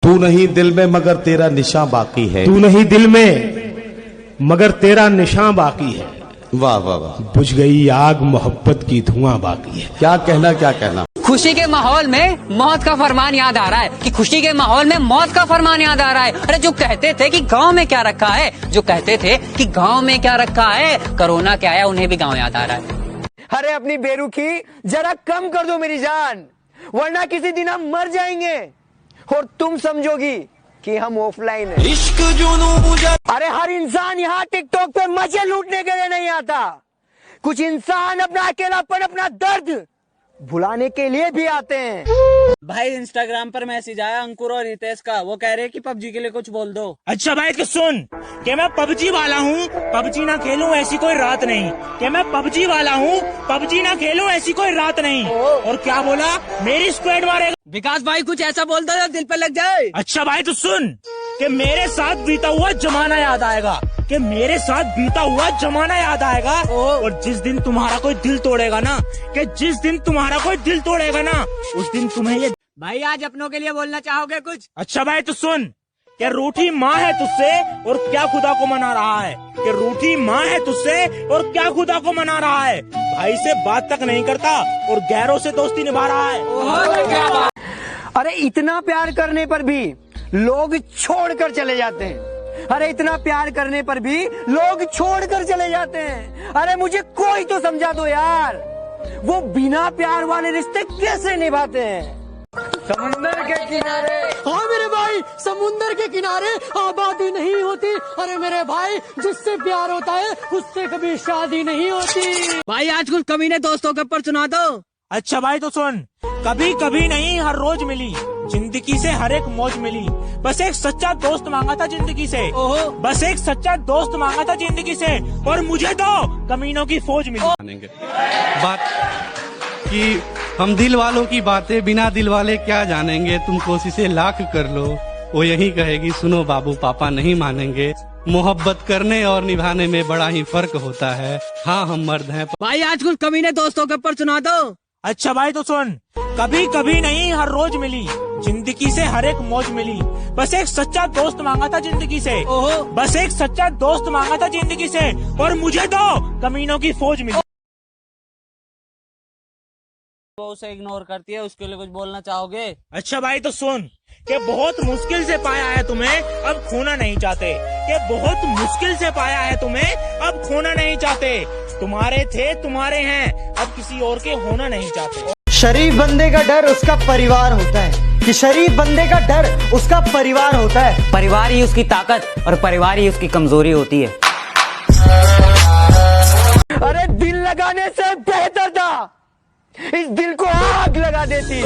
तू नहीं दिल में मगर तेरा निशान बाकी है। तू नहीं दिल में मगर तेरा निशान बाकी है। वाह वाह वाह। बुझ गई आग मोहब्बत की धुआं बाकी है। क्या कहना क्या कहना। खुशी के माहौल में मौत का फरमान याद आ रहा है कि खुशी के माहौल में मौत का फरमान याद आ रहा है। अरे जो कहते थे कि गांव में क्या रखा है, जो कहते थे कि गांव में क्या रखा है, कोरोना क्या है उन्हें भी गांव याद आ रहा है। अरे अपनी बेरुखी जरा कम कर दो मेरी जान, वरना किसी दिन हम मर जाएंगे और तुम समझोगी कि हम ऑफलाइन है। इश्क जुनून। अरे हर इंसान यहाँ टिकटॉक पे मजे लूटने के लिए नहीं आता, कुछ इंसान अपना अकेलापन, अपना दर्द भुलाने के लिए भी आते हैं। भाई इंस्टाग्राम पर मैसेज आया अंकुर और रितेश का, वो कह रहे हैं कि पबजी के लिए कुछ बोल दो। अच्छा भाई तो सुन कि मैं पबजी वाला हूँ, पबजी ना खेलूं ऐसी कोई रात नहीं। कि मैं पबजी वाला हूँ, पबजी ना खेलूं ऐसी कोई रात नहीं। और क्या बोला, मेरी स्क्वाड मारेगा। विकास भाई कुछ ऐसा बोलता है दिल पे लग जाए। अच्छा भाई तो सुन कि मेरे साथ बीता हुआ जमाना याद आएगा, कि मेरे साथ बीता हुआ जमाना याद आएगा। और जिस दिन तुम्हारा कोई दिल तोड़ेगा ना, कि जिस दिन तुम्हारा कोई दिल तोड़ेगा ना, उस दिन तुम्हें ये। भाई आज अपनों के लिए बोलना चाहोगे कुछ? अच्छा भाई तो सुन कि रूठी माँ है तुझसे और क्या खुदा को मना रहा है। कि रूठी माँ है तुझसे और क्या खुदा को मना रहा है। भाई से बात तक नहीं करता और गैरों से दोस्ती निभा रहा है। अरे इतना प्यार करने पर भी लोग छोड़कर चले जाते हैं। अरे इतना प्यार करने पर भी लोग छोड़कर चले जाते हैं। अरे मुझे कोई तो समझा दो यार, वो बिना प्यार वाले रिश्ते कैसे निभाते हैं। समुंदर के किनारे। हाँ मेरे भाई, समुंदर के किनारे आबादी नहीं होती। अरे मेरे भाई, जिससे प्यार होता है उससे कभी शादी नहीं होती। भाई आज कुछ कमीने दोस्तों के ऊपर सुना दो। अच्छा भाई तो सुन, कभी कभी नहीं हर रोज मिली, जिंदगी से हर एक मौज मिली। बस एक सच्चा दोस्त मांगा था जिंदगी से। बस एक सच्चा दोस्त मांगा था जिंदगी से, और मुझे तो कमीनों की फौज मिली। बात कि हम दिल वालों की बातें बिना दिल वाले क्या जानेंगे। तुम कोशिशें लाख कर लो, वो यही कहेगी सुनो बाबू पापा नहीं मानेंगे। मोहब्बत करने और निभाने में बड़ा ही फर्क होता है। हाँ हम मर्द हैं। भाई आज कुछ कमीने दोस्तों के ऊपर सुना दो। अच्छा भाई तो सुन, कभी कभी नहीं हर रोज मिली, जिंदगी से हर एक मौज मिली। बस एक सच्चा दोस्त मांगा था जिंदगी से। बस एक सच्चा दोस्त मांगा था जिंदगी से, और मुझे तो कमीनों की फौज मिली। वो उसे इग्नोर करती है, उसके लिए कुछ बोलना चाहोगे? अच्छा भाई तो सुन कि बहुत मुश्किल से पाया है तुम्हें, अब खोना नहीं चाहते। कि बहुत मुश्किल से पाया है तुम्हें, अब खोना नहीं चाहते। तुम्हारे थे तुम्हारे हैं, अब किसी और के होना नहीं चाहते। शरीफ बंदे का डर उसका परिवार होता है, कि शरीफ बंदे का डर उसका परिवार होता है। परिवार ही उसकी ताकत और परिवार ही उसकी कमजोरी होती है। अरे दिल लगाने से बेहतर था इस दिल को आग लगा देती।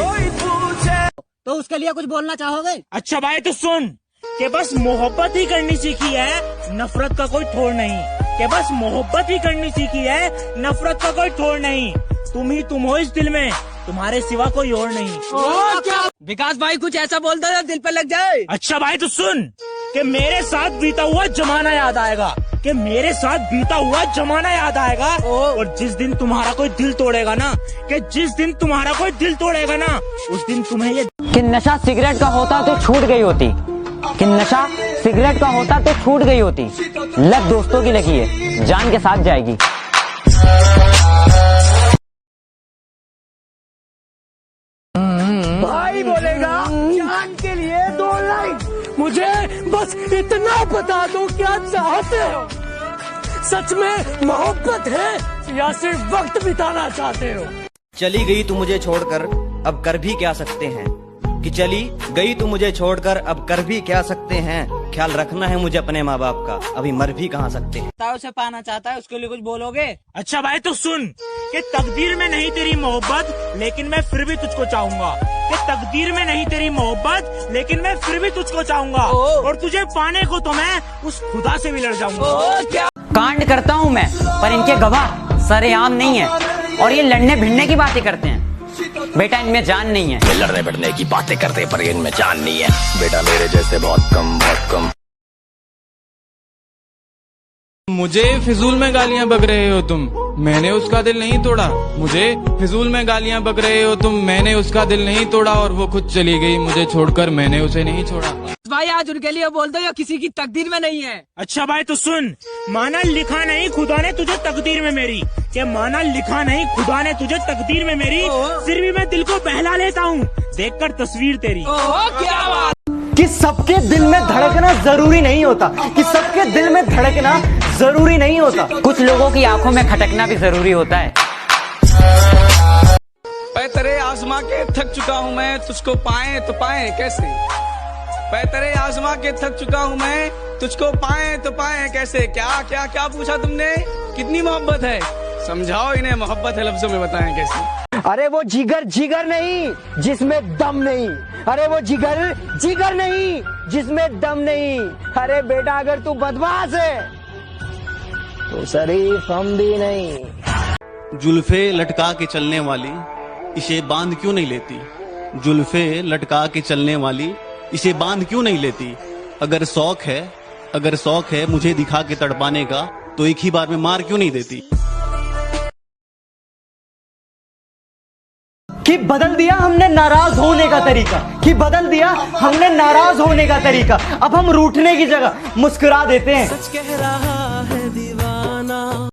तो उसके लिए कुछ बोलना चाहोगे? अच्छा भाई तो सुन कि बस मोहब्बत ही करनी सीखी है, नफरत का कोई ठोर नहीं। कि बस मोहब्बत ही करनी सीखी है, नफरत का कोई ठोर नहीं। तुम ही तुम हो इस दिल में, तुम्हारे सिवा कोई और नहीं। क्या? विकास भाई कुछ ऐसा बोलता है दिल पे लग जाए। अच्छा भाई तो सुन कि मेरे साथ बीता हुआ जमाना याद आएगा, कि मेरे साथ बीता हुआ जमाना याद आएगा। और जिस दिन तुम्हारा कोई दिल तोड़ेगा ना, कि जिस दिन तुम्हारा कोई दिल तोड़ेगा ना, उस दिन तुम्हें ये। कि नशा सिगरेट का होता तो छूट गई होती, कि नशा सिगरेट का होता तो छूट गई होती। लत दोस्तों की लगी है, जान के साथ जाएगी। भाई बोलेगा जान के लिए 2 लाइन। मुझे बस इतना बता दो, क्या चाहते हो? सच में मोहब्बत है या सिर्फ वक्त बिताना चाहते हो? चली गई तू मुझे छोड़कर, अब कर भी क्या सकते हैं। कि चली गई तू मुझे छोड़कर, अब कर भी क्या सकते हैं। ख्याल रखना है मुझे अपने माँ बाप का, अभी मर भी कहाँ सकते हैं। उसे पाना चाहता है, उसके लिए कुछ बोलोगे? अच्छा भाई तो सुन कि तकदीर में नहीं तेरी मोहब्बत, लेकिन मैं फिर भी तुझको चाहूंगा। कि तकदीर में नहीं तेरी मोहब्बत, लेकिन मैं फिर भी तुझको चाहूंगा। और तुझे पाने को तो मैं उस खुदा से भी लड़ जाऊंगा। कांड करता हूँ मैं, पर इनके गवाह सरेआम नहीं है, और ये लड़ने भिड़ने की बातें करते हैं। बेटा इनमें जान नहीं है। ये लड़ने भिड़ने की बातें करते पर इनमें जान नहीं है। बेटा मेरे जैसे बहुत कम। मुझे फिजूल में गालियां बक रहे हो तुम। मैंने उसका दिल नहीं तोड़ा, मुझे फिजूल में गालियां बक रहे हो तुम। मैंने उसका दिल नहीं तोड़ा और वो खुद चली गई मुझे छोड़कर, मैंने उसे नहीं छोड़ा। भाई आज उनके लिए बोल दो या किसी की तकदीर में नहीं है। अच्छा भाई तो सुन, माना लिखा नहीं खुदा ने तुझे तकदीर में मेरी, क्या माना लिखा नहीं खुदा ने तुझे तकदीर में मेरी, फिर भी मैं दिल को बहला लेता हूँ देखकर तस्वीर तेरी। क्या बात। कि सबके दिल में धड़कना जरूरी नहीं होता, कि सबके दिल में धड़कना जरूरी नहीं होता, कुछ लोगों की आंखों में खटकना भी जरूरी होता है। तेरे आजमा के थक चुका हूँ मैं, तुझको पाए तो पाए कैसे। तेरे आजमा के थक चुका हूँ मैं, तुझको पाए तो पाए कैसे। क्या क्या क्या पूछा तुमने, कितनी मोहब्बत है, समझाओ इन्हें मोहब्बत है लफ्जों में बताएं कैसे। अरे वो जिगर जिगर नहीं जिसमें दम नहीं, अरे वो जिगर जिगर नहीं जिसमें दम नहीं। अरे बेटा अगर तू बदमाश है तो शरीफ हम भी नहीं। जुल्फे लटका के चलने वाली इसे बांध क्यों नहीं लेती, जुल्फे लटका के चलने वाली इसे बांध क्यों नहीं लेती। अगर शौक है मुझे दिखा के तड़पाने का, तो एक ही बार में मार क्यों नहीं देती। कि बदल दिया हमने नाराज होने का तरीका, कि बदल दिया हमने नाराज होने का तरीका। अब हम रूठने की जगह मुस्कुरा देते हैं। सच कह रहा है